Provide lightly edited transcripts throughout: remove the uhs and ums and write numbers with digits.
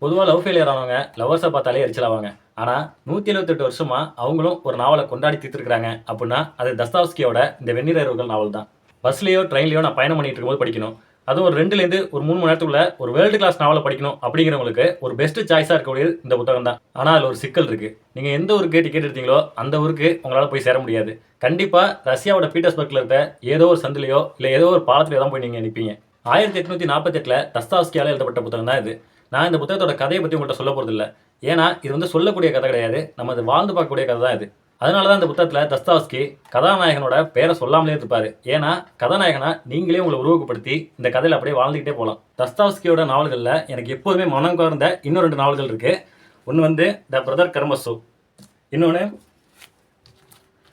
பொதுவா love failure ஆனவங்க லவ்வர்ஸ பார்த்தாலே எரிச்சலாவாங்க. ஆனா 178 வருஷமா அவங்களும் ஒரு நாவல கொண்டாடி தீர்த்திருக்காங்க அப்டின்னா, அது தஸ்தாவஸ்கியோட இந்த வெண்ணிற இரவுகள் நாவல் தான். பஸ்லயோ, ட்ரெயின்லயோ நான் பயணம் பண்ணிட்டு இருக்கும்போது படிக்கணும். அதுவும் ஒரு 2லேருந்து ஒரு 3 மணி நேரத்துக்குள்ள ஒரு வேர்ல்ட் கிளாஸ் நாவல படிக்கணும் அப்படிங்கிறவங்களுக்கு ஒரு பெஸ்ட் சாய்ஸா இருக்கக்கூடியது இந்த புத்தகம் தான். ஆனா அதுல ஒரு சிக்கல் இருக்கு. நீங்க எந்த ஊருக்கு டிக்கெட் எடுத்தீங்களோ அந்த ஊருக்கு உங்களால போய் சேர முடியாது. கண்டிப்பா ரஷ்யாவோட பீட்டர்ஸ்பர்க்ல இருக்க ஏதோ ஒரு சந்திலயோ, இல்ல ஏதோ ஒரு பாலத்திலயோ தான் போய் நீங்க நிப்பீங்க. 1848ல தஸ்தாவஸ்கியால எழுதப்பட்ட புத்தகம் தான் இது. நான் இந்த புத்தகத்தோட கதையை பத்தி உங்கள்ட்ட சொல்ல போறதில்ல. ஏன்னா, இது வந்து சொல்லக்கூடிய கதை கிடையாது. நம்ம அது வாழ்ந்து பார்க்கக்கூடிய கதை தான் இது. அதனால தான் இந்த புத்தகத்துல தஸ்தாவஸ்கி கதாநாயகனோட பேரை சொல்லாமலே இருப்பாரு. ஏன்னா, கதாநாயகனா நீங்களே உங்கள உருவகப்படுத்தி இந்த கதையில அப்படியே வாழ்ந்துகிட்டே போலாம். தஸ்தாவஸ்கியோட நாவல்கள்ல எனக்கு எப்போதுமே மனம் கவர்ந்த இன்னும் 2 நாவல்கள் இருக்கு. ஒண்ணு வந்து த பிரதர் கரமசோவ். இன்னொன்னு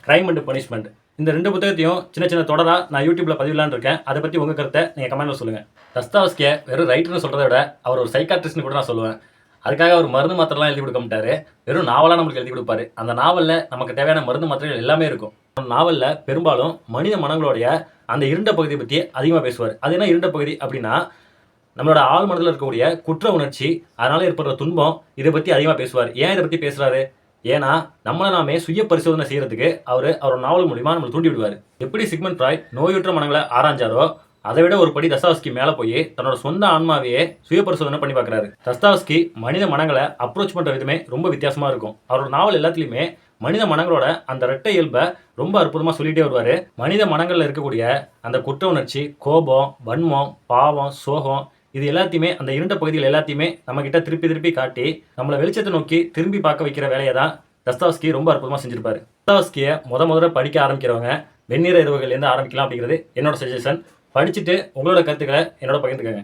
கிரைம் அண்ட் பனிஷ்மென்ட். இந்த 2 புத்தகத்தையும் சின்ன சின்ன தொடரா நான் YouTubeல பதிவிடலான்னு இருக்கேன். அதை பத்தி உங்க கருத்தை நீங்க கமெண்ட்ல சொல்லுங்க. தஸ்தாவஸ்கிய வெறும் ரைட்டர்னு சொல்றதை விட அவர் ஒரு சைக்காட்ரிஸ்ட்னு கூட நான் சொல்லுவேன். அதுக்காக அவர் மருந்து மாத்திரைலாம் எழுதி கொடுக்க மாட்டாரு. வெறும் நாவலா நமக்கு எழுதி கொடுப்பாரு. அந்த நாவல்ல நமக்கு தேவையான மருந்து மாத்திரைகள் எல்லாமே இருக்கும். நாவல்ல பெரும்பாலும் மனித மனங்களுடைய அந்த இருண்ட பகுதியை பத்தி அதிகமா பேசுவார். அது என்ன இருண்ட பகுதி அப்படின்னா, நம்மளோட ஆழ் மனதில் இருக்கக்கூடிய குற்ற உணர்ச்சி, அதனால ஏற்படுற துன்பம், இதை பத்தி அதிகமா பேசுவார். ஏன் இதை பத்தி பேசுறாரு? ஏன்னா, நம்மள நாமே சுய பரிசோதனை செய்யறதுக்கு அவரோட நாவல் மூலியமா நம்மள தூண்டி விடுவாரு. எப்படி சிக்மண்ட் ஃப்ராய்ட் நோயுற்ற மனங்களை ஆராய்ஞ்சாரோ, அதை விட ஒரு படி தஸ்தாவஸ்கி மேல போய் தன்னோட சொந்த ஆன்மாவையே சுய பரிசோதனை பண்ணி பார்க்கறாரு. தஸ்தாவஸ்கி மனித மனங்களை அப்ரோச் பண்ற விதமே ரொம்ப வித்தியாசமா இருக்கும். அவரோட நாவல் எல்லாத்துலயுமே மனித மனங்களோட அந்த இரட்டை இயல்பை ரொம்ப அற்புதமா சொல்லிட்டே வருவாரு. மனித மனங்கள்ல இருக்கக்கூடிய அந்த குற்ற உணர்ச்சி, கோபம், வன்மம், பாவம், சோகம், இது எல்லாத்தையுமே அந்த இருண்ட பகுதிகள் எல்லாத்தையுமே நம்ம கிட்ட திருப்பி திருப்பி காட்டி நம்மள வெளிச்சத்தை நோக்கி திரும்பி பார்க்க வைக்கிற வேலையை தான் தஸ்தாவஸ்கி ரொம்ப அற்புதமா செஞ்சிருப்பாரு. தஸ்தாவஸ்கியை முதல்ல படிக்க ஆரம்பிக்கிறவங்க வெண்ணிற இரவுகள்லேருந்து ஆரம்பிக்கலாம் அப்படிங்கிறது என்னோட சஜஷன். படிச்சுட்டு உங்களோட கருத்துக்களை என்னோட பகிர்ந்துக்கங்க.